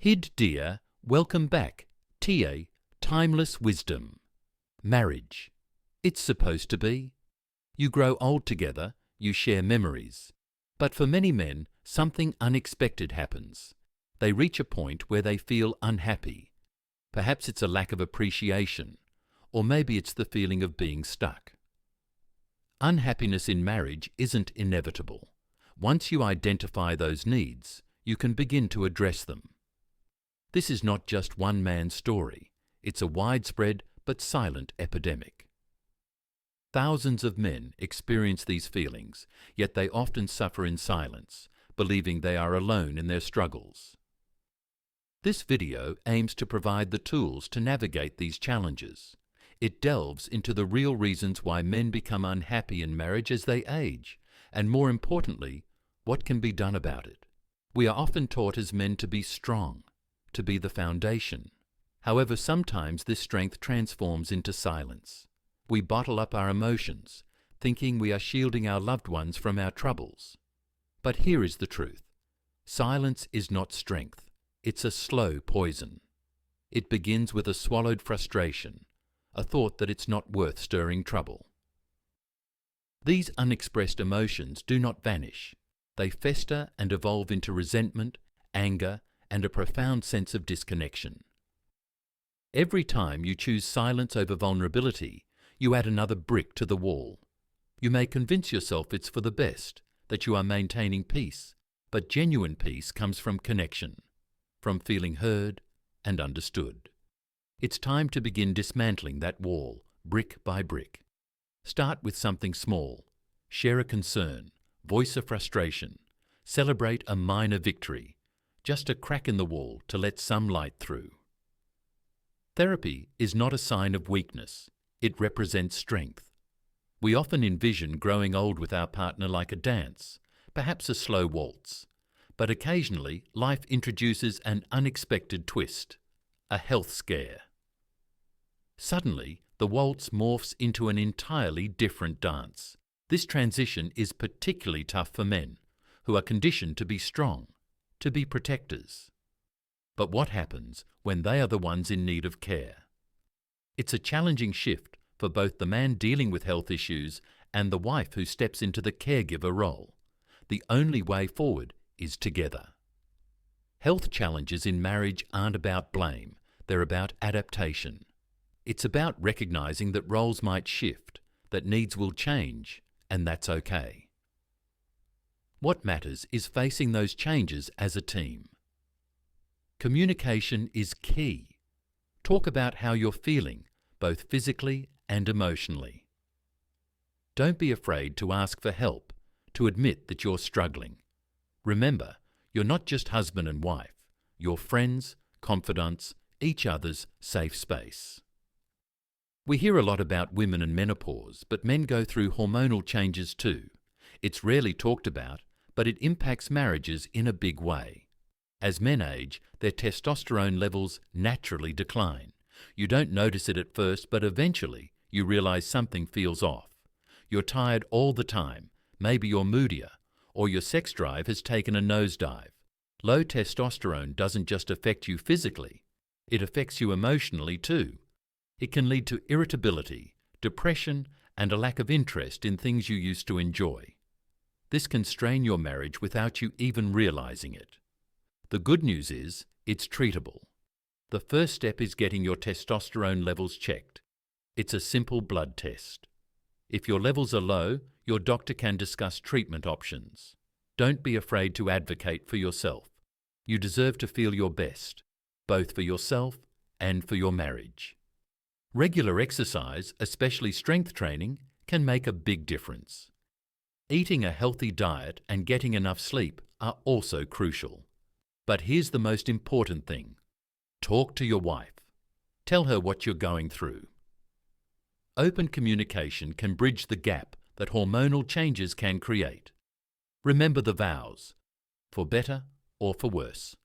Hid dear, welcome back. TA, timeless wisdom. Marriage. It's supposed to be. You grow old together, you share memories. But for many men, something unexpected happens. They reach a point where they feel unhappy. Perhaps it's a lack of appreciation, or maybe it's the feeling of being stuck. Unhappiness in marriage isn't inevitable. Once you identify those needs, you can begin to address them. This is not just one man's story. It's a widespread but silent epidemic. Thousands of men experience these feelings, yet they often suffer in silence, believing they are alone in their struggles. This video aims to provide the tools to navigate these challenges. It delves into the real reasons why men become unhappy in marriage as they age, and more importantly, what can be done about it. We are often taught as men to be strong, to be the foundation. However, sometimes this strength transforms into silence. We bottle up our emotions, thinking we are shielding our loved ones from our troubles. But here is the truth. Silence is not strength. It's a slow poison. It begins with a swallowed frustration, a thought that it's not worth stirring trouble. These unexpressed emotions do not vanish. They fester and evolve into resentment, anger, and a profound sense of disconnection. Every time you choose silence over vulnerability, you add another brick to the wall. You may convince yourself it's for the best, that you are maintaining peace, but genuine peace comes from connection, from feeling heard and understood. It's time to begin dismantling that wall, brick by brick. Start with something small. Share a concern, voice a frustration, celebrate a minor victory, just a crack in the wall to let some light through. Therapy is not a sign of weakness. It represents strength. We often envision growing old with our partner like a dance, perhaps a slow waltz. But occasionally, life introduces an unexpected twist, a health scare. Suddenly, the waltz morphs into an entirely different dance. This transition is particularly tough for men, who are conditioned to be strong, to be protectors. But what happens when they are the ones in need of care? It's a challenging shift for both the man dealing with health issues and the wife who steps into the caregiver role. The only way forward is together. Health challenges in marriage aren't about blame, they're about adaptation. It's about recognizing that roles might shift, that needs will change, and that's okay. What matters is facing those changes as a team. Communication is key. Talk about how you're feeling, both physically and emotionally. Don't be afraid to ask for help, to admit that you're struggling. Remember, you're not just husband and wife, you're friends, confidants, each other's safe space. We hear a lot about women and menopause, but men go through hormonal changes too. It's rarely talked about, but it impacts marriages in a big way. As men age, their testosterone levels naturally decline. You don't notice it at first, but eventually you realize something feels off. You're tired all the time, maybe you're moodier, or your sex drive has taken a nosedive. Low testosterone doesn't just affect you physically, it affects you emotionally too. It can lead to irritability, depression, and a lack of interest in things you used to enjoy. This can strain your marriage without you even realizing it. The good news is, it's treatable. The first step is getting your testosterone levels checked. It's a simple blood test. If your levels are low, your doctor can discuss treatment options. Don't be afraid to advocate for yourself. You deserve to feel your best, both for yourself and for your marriage. Regular exercise, especially strength training, can make a big difference. Eating a healthy diet and getting enough sleep are also crucial. But here's the most important thing. Talk to your wife. Tell her what you're going through. Open communication can bridge the gap that hormonal changes can create. Remember the vows, for better or for worse,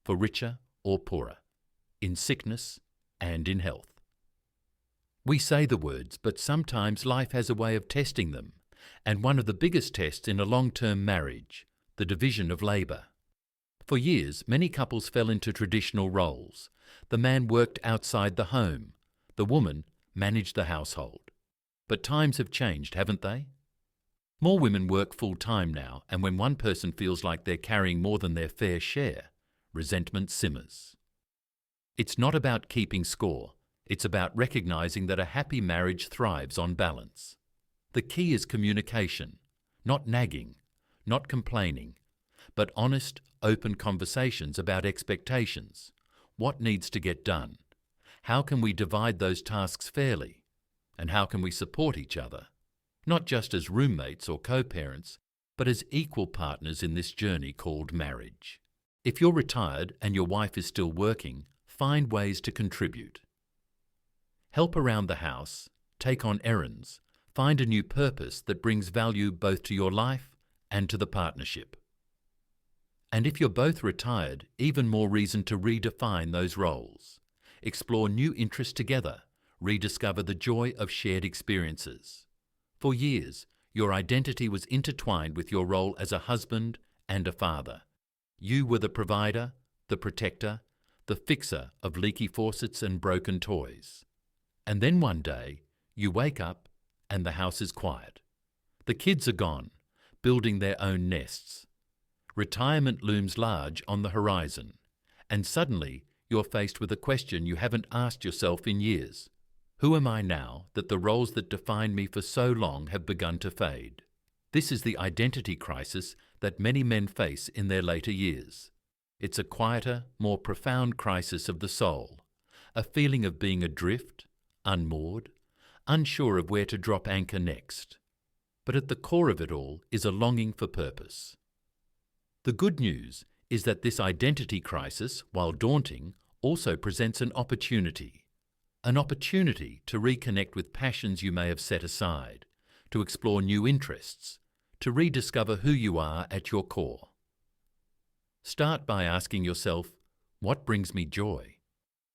for richer or poorer, in sickness and in health. We say the words, but sometimes life has a way of testing them, and one of the biggest tests in a long-term marriage, the division of labour. For years, many couples fell into traditional roles. The man worked outside the home. The woman managed the household. But times have changed, haven't they? More women work full-time now, and when one person feels like they're carrying more than their fair share, resentment simmers. It's not about keeping score. It's about recognizing that a happy marriage thrives on balance. The key is communication, not nagging, not complaining, but honest, open conversations about expectations. What needs to get done? How can we divide those tasks fairly? And how can we support each other? Not just as roommates or co-parents, but as equal partners in this journey called marriage. If you're retired and your wife is still working, find ways to contribute. Help around the house, take on errands, find a new purpose that brings value both to your life and to the partnership. And if you're both retired, even more reason to redefine those roles. Explore new interests together, rediscover the joy of shared experiences. For years, your identity was intertwined with your role as a husband and a father. You were the provider, the protector, the fixer of leaky faucets and broken toys. And then one day, you wake up and the house is quiet. The kids are gone, building their own nests. Retirement looms large on the horizon, and suddenly you're faced with a question you haven't asked yourself in years. Who am I now that the roles that defined me for so long have begun to fade? This is the identity crisis that many men face in their later years. It's a quieter, more profound crisis of the soul, a feeling of being adrift, unmoored, unsure of where to drop anchor next. But at the core of it all is a longing for purpose. The good news is that this identity crisis, while daunting, also presents an opportunity to reconnect with passions you may have set aside, to explore new interests, to rediscover who you are at your core. Start by asking yourself, what brings me joy?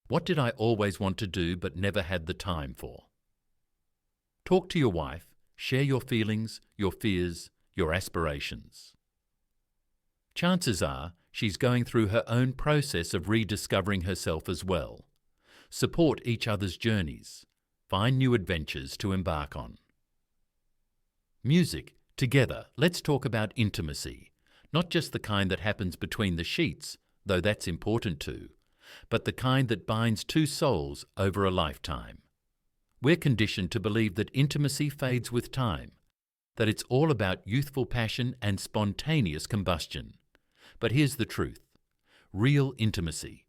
What did I always want to do but never had the time for? Talk to your wife, share your feelings, your fears, your aspirations. Chances are she's going through her own process of rediscovering herself as well. Support each other's journeys. Find new adventures to embark on. Music. Together, let's talk about intimacy. Not just the kind that happens between the sheets, though that's important too, but the kind that binds two souls over a lifetime. We're conditioned to believe that intimacy fades with time, that it's all about youthful passion and spontaneous combustion. But here's the truth. Real intimacy,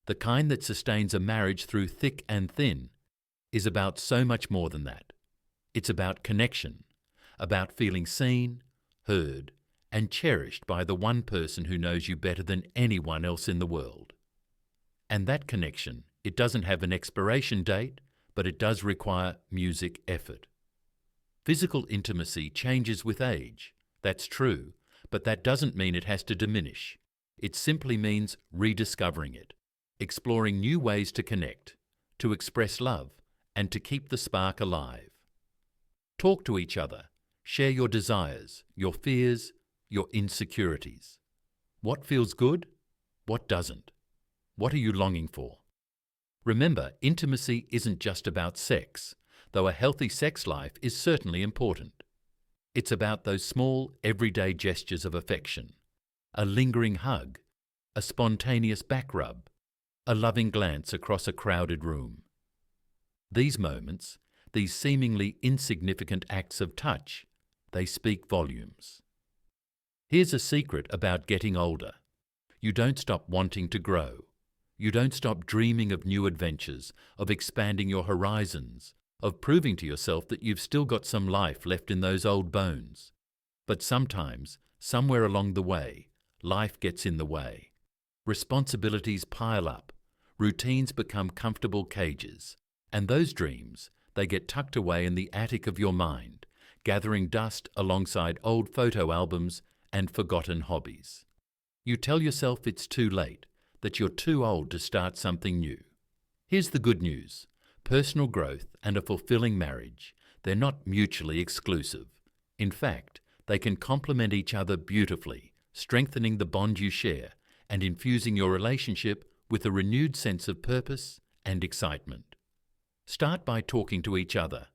the kind that sustains a marriage through thick and thin, is about so much more than that. It's about connection, about feeling seen, heard, and cherished by the one person who knows you better than anyone else in the world. And that connection, it doesn't have an expiration date, but it does require music effort. Physical intimacy changes with age, that's true, but that doesn't mean it has to diminish. It simply means rediscovering it, exploring new ways to connect, to express love, and to keep the spark alive. Talk to each other, share your desires, your fears, your insecurities. What feels good? What doesn't? What are you longing for? Remember, intimacy isn't just about sex, though a healthy sex life is certainly important. It's about those small, everyday gestures of affection, a lingering hug, a spontaneous back rub, a loving glance across a crowded room. These moments, these seemingly insignificant acts of touch, they speak volumes. Here's a secret about getting older. You don't stop wanting to grow. You don't stop dreaming of new adventures, of expanding your horizons, of proving to yourself that you've still got some life left in those old bones. But sometimes, somewhere along the way, life gets in the way. Responsibilities pile up, routines become comfortable cages, and those dreams, they get tucked away in the attic of your mind, gathering dust alongside old photo albums and forgotten hobbies. You tell yourself it's too late, that you're too old to start something new. Here's the good news. Personal growth and a fulfilling marriage, they're not mutually exclusive. In fact, they can complement each other beautifully, strengthening the bond you share and infusing your relationship with a renewed sense of purpose and excitement. Start by talking to each other.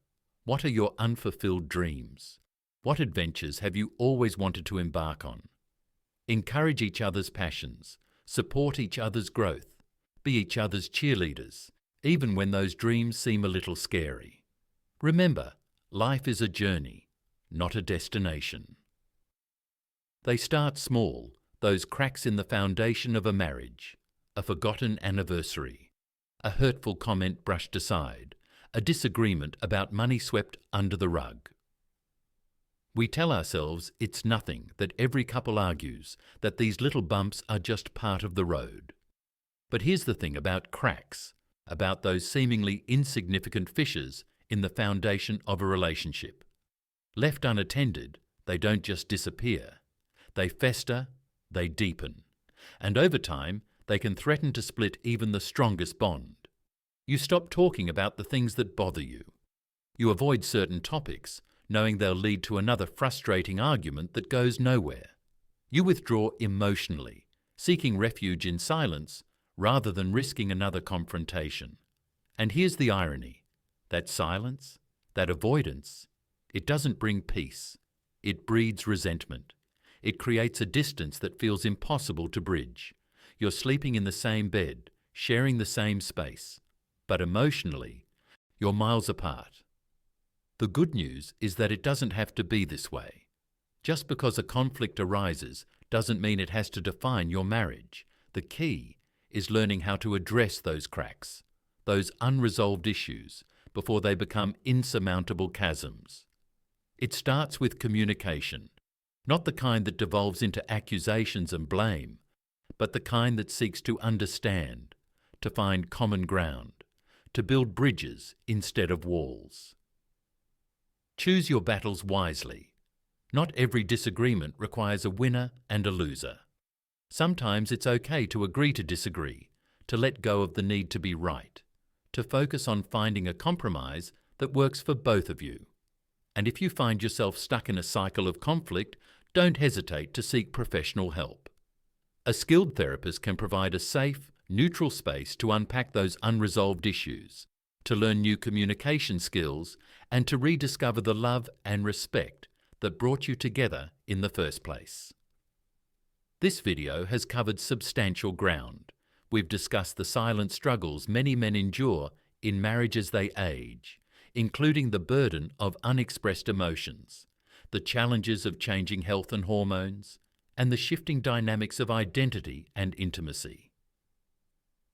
What are your unfulfilled dreams? What adventures have you always wanted to embark on? Encourage each other's passions, support each other's growth, be each other's cheerleaders, even when those dreams seem a little scary. Remember, life is a journey, not a destination. They start small, those cracks in the foundation of a marriage, a forgotten anniversary, a hurtful comment brushed aside, a disagreement about money swept under the rug. We tell ourselves it's nothing, that every couple argues, that these little bumps are just part of the road. But here's the thing about cracks, about those seemingly insignificant fissures in the foundation of a relationship. Left unattended, they don't just disappear. They fester, they deepen, and over time they can threaten to split even the strongest bond. You stop talking about the things that bother you. You avoid certain topics, knowing they'll lead to another frustrating argument that goes nowhere. You withdraw emotionally, seeking refuge in silence rather than risking another confrontation. And here's the irony. That silence, that avoidance, it doesn't bring peace. It breeds resentment. It creates a distance that feels impossible to bridge. You're sleeping in the same bed, sharing the same space, but emotionally, you're miles apart. The good news is that it doesn't have to be this way. Just because a conflict arises doesn't mean it has to define your marriage. The key is learning how to address those cracks, those unresolved issues, before they become insurmountable chasms. It starts with communication, not the kind that devolves into accusations and blame, but the kind that seeks to understand, to find common ground, to build bridges instead of walls. Choose your battles wisely. Not every disagreement requires a winner and a loser. Sometimes it's okay to agree to disagree, to let go of the need to be right, to focus on finding a compromise that works for both of you. And if you find yourself stuck in a cycle of conflict, don't hesitate to seek professional help. A skilled therapist can provide a safe, neutral space to unpack those unresolved issues, to learn new communication skills, and to rediscover the love and respect that brought you together in the first place. This video has covered substantial ground. We've discussed the silent struggles many men endure in marriage as they age, including the burden of unexpressed emotions, the challenges of changing health and hormones, and the shifting dynamics of identity and intimacy.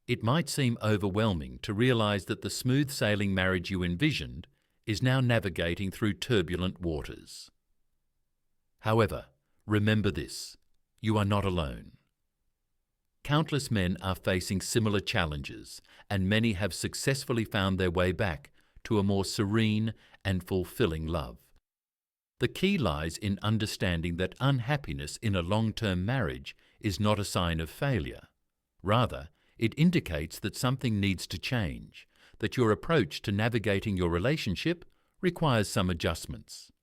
It might seem overwhelming to realize that the smooth-sailing marriage you envisioned is now navigating through turbulent waters. However, remember this: you are not alone. Countless men are facing similar challenges, and many have successfully found their way back to a more serene and fulfilling love. The key lies in understanding that unhappiness in a long-term marriage is not a sign of failure. Rather, it indicates that something needs to change, that your approach to navigating your relationship requires some adjustments.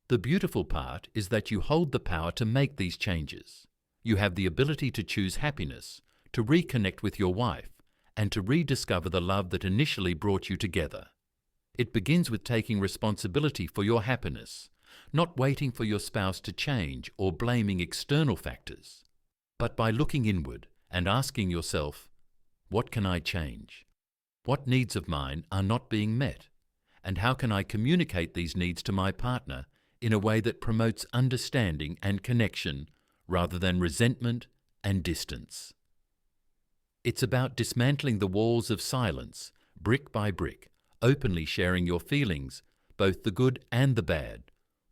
The beautiful part is that you hold the power to make these changes. You have the ability to choose happiness, to reconnect with your wife, and to rediscover the love that initially brought you together. It begins with taking responsibility for your happiness, not waiting for your spouse to change or blaming external factors, but by looking inward and asking yourself, what can I change? What needs of mine are not being met? And how can I communicate these needs to my partner in a way that promotes understanding and connection rather than resentment and distance? It's about dismantling the walls of silence, brick by brick, openly sharing your feelings, both the good and the bad,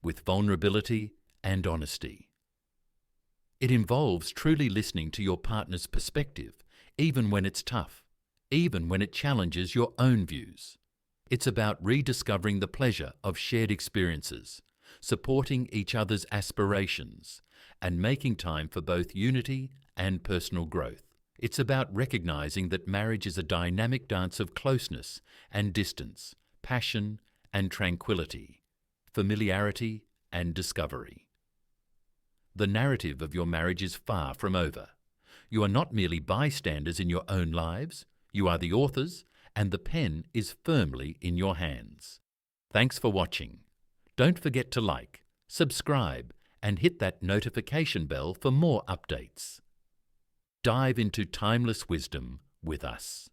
with vulnerability and honesty. It involves truly listening to your partner's perspective, even when it's tough, even when it challenges your own views. It's about rediscovering the pleasure of shared experiences, supporting each other's aspirations, and making time for both unity and personal growth. It's about recognizing that marriage is a dynamic dance of closeness and distance, passion and tranquility, familiarity and discovery. The narrative of your marriage is far from over. You are not merely bystanders in your own lives. You are the authors, and the pen is firmly in your hands. Thanks for watching. Don't forget to like, subscribe, and hit that notification bell for more updates. Dive into timeless wisdom with us.